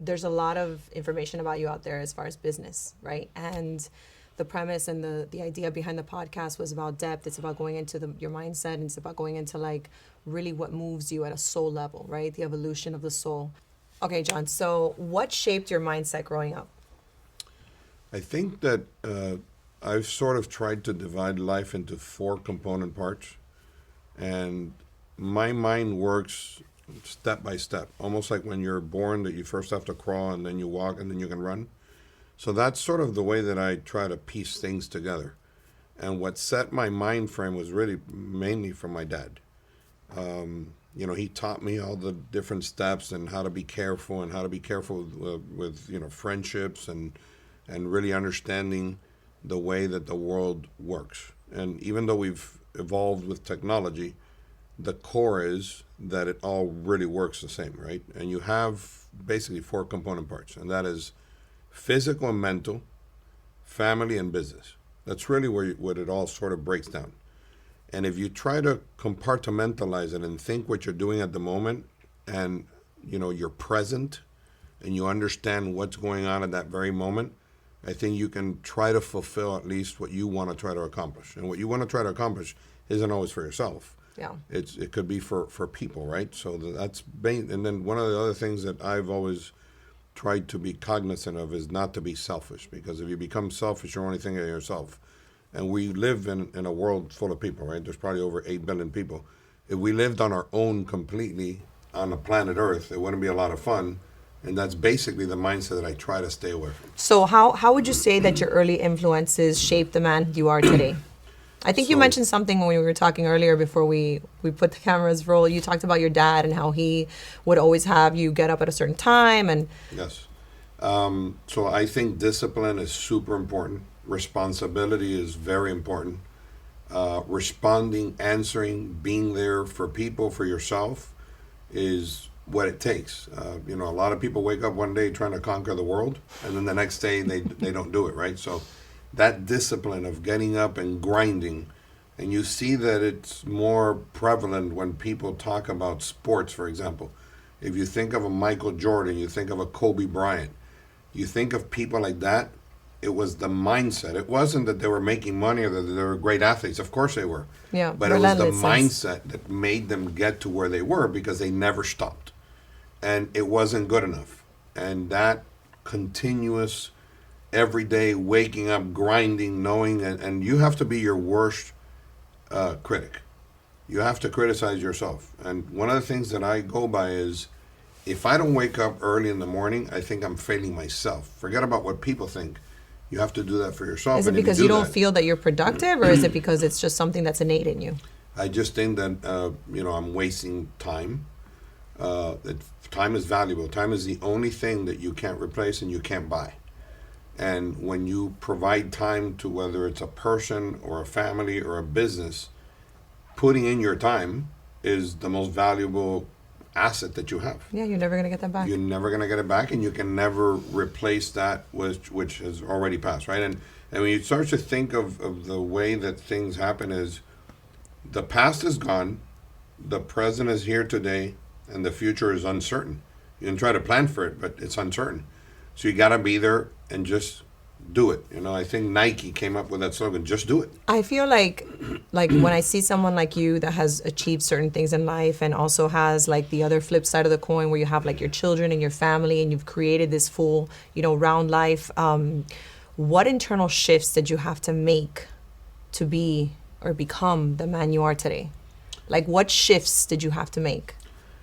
there's a lot of information about you out there as far as business, right? And the premise and the idea behind the podcast was about depth. It's about going into your mindset, and it's about going into like really what moves you at a soul level, right? The evolution of the soul. Okay, John, so what shaped your mindset growing up? I think that I've sort of tried to divide life into four component parts, and my mind works step by step, almost like when you're born that you first have to crawl and then you walk and then you can run. So that's sort of the way that I try to piece things together. And what set my mind frame was really mainly from my dad. He taught me all the different steps and how to be careful and how to be careful with friendships and really understanding the way that the world works. And even though we've evolved with technology, the core is that it all really works the same, right? And you have basically four component parts, and that is physical and mental, family and business. That's really what it all sort of breaks down. And if you try to compartmentalize it and think what you're doing at the moment, and you're present and you understand what's going on at that very moment, I think you can try to fulfill at least what you want to try to accomplish. And what you want to try to accomplish isn't always for yourself. Yeah. It could be for people, right? So and then one of the other things that I've always tried to be cognizant of is not to be selfish, because if you become selfish, you're only thinking of yourself. And we live in a world full of people, right? There's probably over 8 billion people. If we lived on our own completely on the planet Earth, it wouldn't be a lot of fun. And that's basically the mindset that I try to stay away from. So how would you say that your early influences shaped the man you are today? I think you mentioned something when we were talking earlier before we put the cameras roll. You talked about your dad and how he would always have you get up at a certain time. And yes. So I think discipline is super important. Responsibility is very important. Responding, answering, being there for people, for yourself is what it takes. A lot of people wake up one day trying to conquer the world, and then the next day they don't do it, right? So that discipline of getting up and grinding, and you see that it's more prevalent when people talk about sports, for example. If you think of a Michael Jordan, you think of a Kobe Bryant, you think of people like that, it was the mindset. It wasn't that they were making money or that they were great athletes. Of course they were. Yeah, but it was the mindset that made them get to where they were, because they never stopped. And it wasn't good enough. And that continuous, every day, waking up, grinding, knowing, and you have to be your worst critic. You have to criticize yourself. And one of the things that I go by is, if I don't wake up early in the morning, I think I'm failing myself. Forget about what people think. You have to do that for yourself. Is it because you don't feel that you're productive, or is it because it's just something that's innate in you? I just think that, I'm wasting time. That time is valuable. Time is the only thing that you can't replace and you can't buy. And when you provide time to, whether it's a person or a family or a business, putting in your time is the most valuable asset that you have. Yeah, you're never going to get that back. You're never going to get it back, and you can never replace that which has already passed, right? And when you start to think of the way that things happen, is the past is gone, the present is here today, and the future is uncertain. You can try to plan for it, but it's uncertain. So you got to be there and just do it. I think Nike came up with that slogan, just do it. I feel like when I see someone like you that has achieved certain things in life, and also has like the other flip side of the coin where you have like your children and your family, and you've created this full, round life. What internal shifts did you have to make to be or become the man you are today? Like, what shifts did you have to make?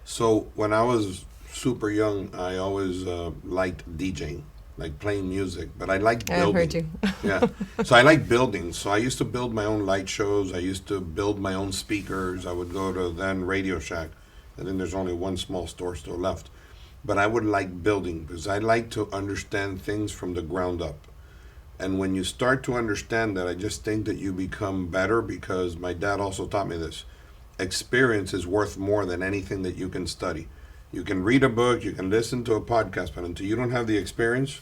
So when I was super young, I always liked DJing, like playing music, but I liked building. I've heard you. Yeah. So I like building. So I used to build my own light shows. I used to build my own speakers. I would go to then Radio Shack. I think there's only one small store still left. But I would like building because I like to understand things from the ground up. And when you start to understand that, I just think that you become better, because my dad also taught me this. Experience is worth more than anything that you can study. You can read a book, you can listen to a podcast, but until you don't have the experience,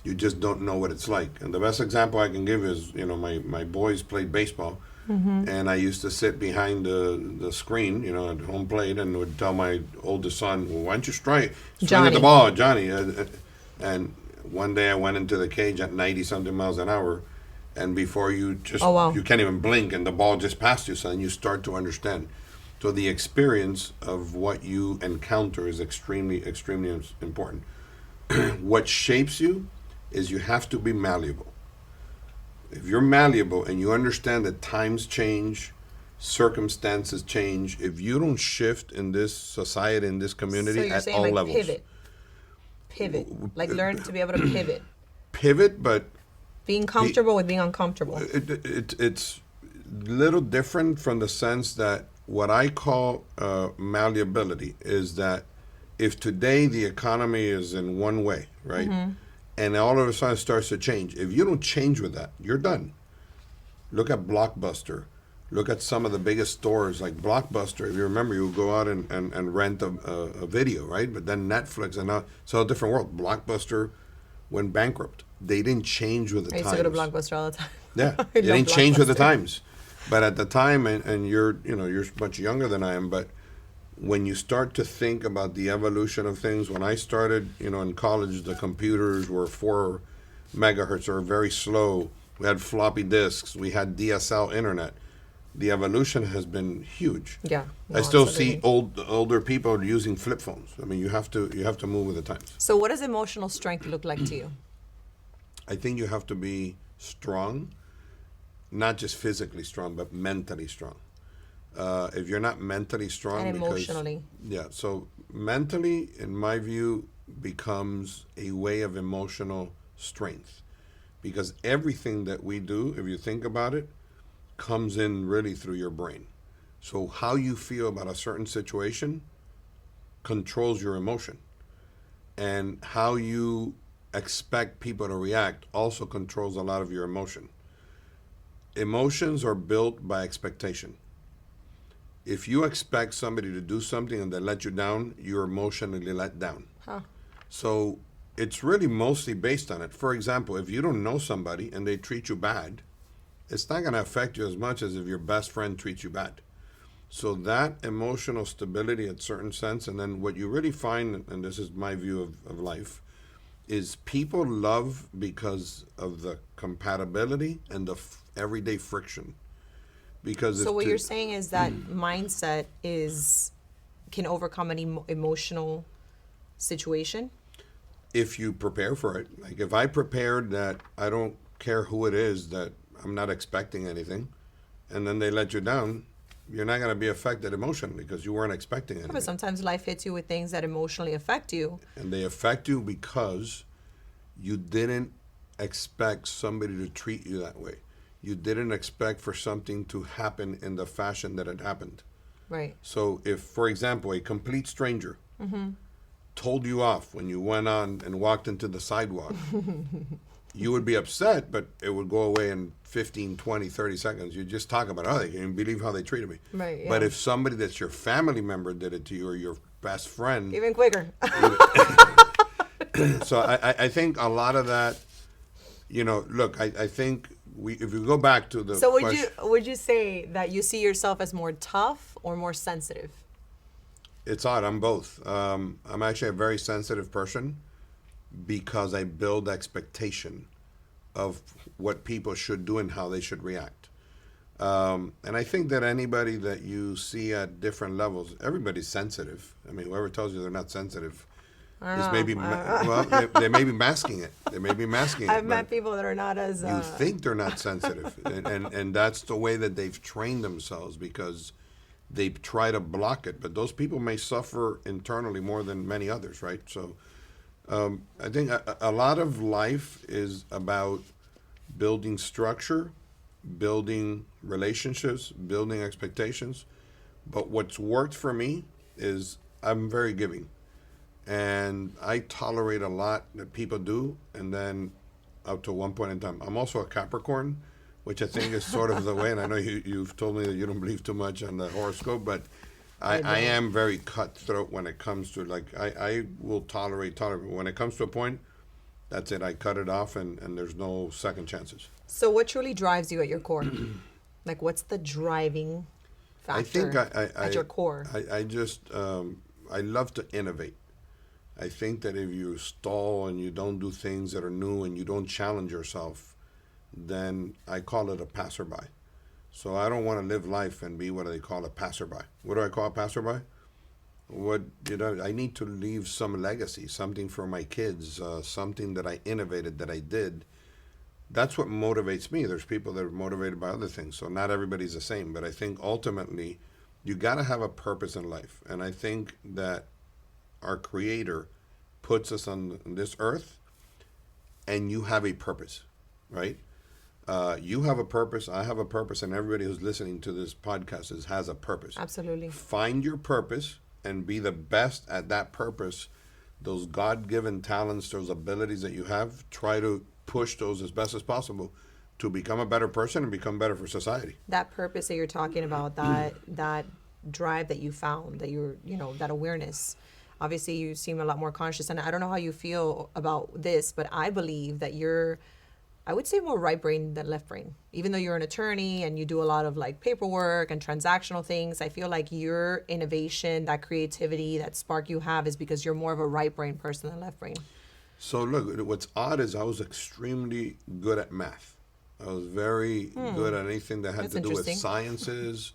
you just don't know what it's like. And the best example I can give is, my boys played baseball. And I used to sit behind the screen, at home plate, and would tell my oldest son, "Well, why don't you swing at the ball, Johnny?" And one day I went into the cage at 90 something miles an hour, and before you just you can't even blink, and the ball just passed you. So then you start to understand. So the experience of what you encounter is extremely, extremely important. What shapes you is you have to be malleable. If you're malleable and you understand that times change, circumstances change, if you don't shift in this society, in this community, so you're at saying all like levels. Pivot, like learn to be able to pivot. Pivot, but being comfortable with being uncomfortable. It's little different from the sense that what I call malleability is that if today the economy is in one way, right? And all of a sudden it starts to change. If you don't change with that, you're done. Look at Blockbuster. Look at some of the biggest stores like Blockbuster. If you remember, you would go out and rent a video, right? But then Netflix and it's a different world. Blockbuster went bankrupt. They didn't change with the times. I used to go to Blockbuster all the time. Yeah, they didn't change with the times. But at the time, and you're much younger than I am, but when you start to think about the evolution of things, when I started, in college, the computers were 4 megahertz or very slow. We had floppy disks. We had DSL internet. The evolution has been huge. Yeah. I still see older people using flip phones. I mean, you have to move with the times. So what does emotional strength look like to you? I think you have to be strong, not just physically strong, but mentally strong. If you're not mentally strong, and emotionally. So mentally, in my view, becomes a way of emotional strength, because everything that we do, if you think about it, comes in really through your brain. So how you feel about a certain situation controls your emotion, and how you expect people to react also controls a lot of your emotion. Emotions are built by expectation. If you expect somebody to do something and they let you down, you're emotionally let down. So it's really mostly based on it. For example, if you don't know somebody and they treat you bad, it's not going to affect you as much as if your best friend treats you bad. So that emotional stability at certain sense, and then what you really find, and this is my view of life, is people love because of the compatibility and the everyday friction. Because so what you're saying is that mindset can overcome an emotional situation? If you prepare for it. Like if I prepared that I don't care who it is, that I'm not expecting anything, and then they let you down, you're not going to be affected emotionally because you weren't expecting anything. But sometimes life hits you with things that emotionally affect you. And they affect you because you didn't expect somebody to treat you that way. You didn't expect for something to happen in the fashion that it happened. Right. So if, for example, a complete stranger told you off when you went on and walked into the sidewalk, you would be upset, but it would go away in 15, 20, 30 seconds. You just talk about, they can't believe how they treated me. Right, yeah. But if somebody that's your family member did it to you, or your best friend. Even quicker. So I think a lot of that, look, I think if you go back to the would you say that you see yourself as more tough or more sensitive? It's odd. I'm both. I'm actually a very sensitive person because I build expectation of what people should do and how they should react. And I think that anybody that you see at different levels, everybody's sensitive. I mean, whoever tells you they're not sensitive is maybe, they may be masking it. They may be masking it. I've met people that are not as... You think they're not sensitive. and that's the way that they've trained themselves, because they try to block it. But those people may suffer internally more than many others, right? So I think a lot of life is about building structure, building relationships, building expectations. But what's worked for me is I'm very giving. And I tolerate a lot that people do, and then up to one point in time. I'm also a Capricorn, which I think is sort of the way, and I know you've told me that you don't believe too much on the horoscope, but I am very cutthroat when it comes to, I will tolerate. When it comes to a point, that's it. I cut it off, and there's no second chances. So what truly drives you at your core? Like, what's the driving I think factor at your core? I just I love to innovate. I think that if you stall and you don't do things that are new and you don't challenge yourself, then I call it a passerby. So I don't want to live life and be what they call a passerby. What do I call a passerby? What did I need to leave some legacy, something for my kids, something that I innovated, that I did. That's what motivates me. There's people that are motivated by other things, so not everybody's the same. But I think ultimately, you got to have a purpose in life, and I think that our Creator puts us on this earth, and you have a purpose, right? You have a purpose, I have a purpose, and everybody who's listening to this podcast has a purpose. Absolutely. Find your purpose and be the best at that purpose. Those God-given talents, those abilities that you have, try to push those as best as possible to become a better person and become better for society. That purpose that you're talking about, that drive that you found, that you're, that awareness. Obviously, you seem a lot more conscious, and I don't know how you feel about this, but I believe that you're, I would say, more right brain than left brain. Even though you're an attorney and you do a lot of like paperwork and transactional things, I feel like your innovation, that creativity, that spark you have is because you're more of a right brain person than left brain. So look, what's odd is I was extremely good at math. I was very good at anything that had That's to do with interesting. sciences.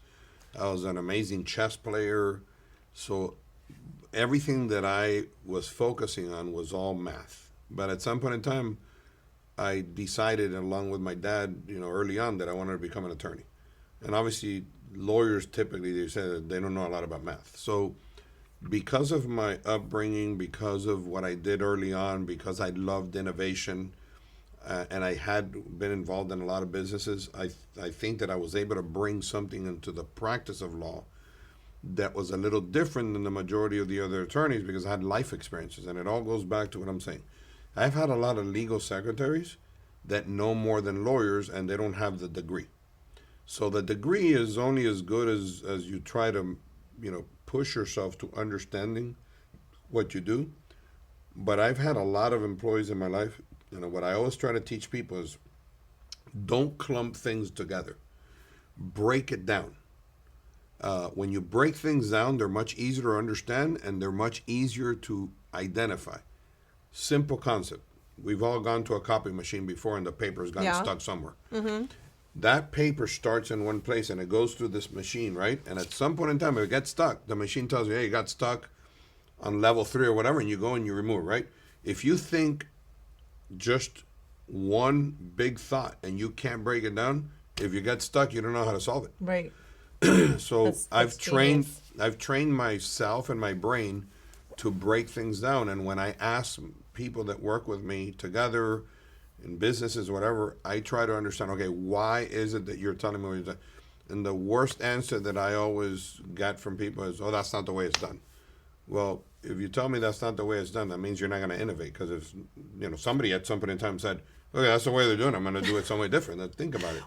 I was an amazing chess player. So everything that I was focusing on was all math. But at some point in time, I decided, along with my dad, early on, that I wanted to become an attorney. And obviously, lawyers typically, they say that they don't know a lot about math. So because of my upbringing, because of what I did early on, because I loved innovation, and I had been involved in a lot of businesses, I think that I was able to bring something into the practice of law that was a little different than the majority of the other attorneys, because I had life experiences. And it all goes back to what I'm saying. I've had a lot of legal secretaries that know more than lawyers, and they don't have the degree. So the degree is only as good as you try to, push yourself to understanding what you do. But I've had a lot of employees in my life. What I always try to teach people is, don't clump things together. Break it down. When you break things down, they're much easier to understand, and they're much easier to identify. Simple concept. We've all gone to a copy machine before, and the paper's gotten stuck somewhere. Mm-hmm. That paper starts in one place, and it goes through this machine, right? And at some point in time, if it gets stuck, the machine tells you, hey, you got stuck on level 3 or whatever, and you go and you remove it, right? If you think just one big thought and you can't break it down, if you get stuck, you don't know how to solve it. Right. So That's I've genius. trained myself and my brain to break things down. And when I ask people that work with me together in businesses, whatever, I try to understand, okay, why is it that you're telling me what you're doing? And the worst answer that I always get from people is, oh, that's not the way it's done. Well, if you tell me that's not the way it's done, that means you're not going to innovate. Because if somebody at some point in time said, okay, that's the way they're doing it, I'm going to do it some way different. Then think about it.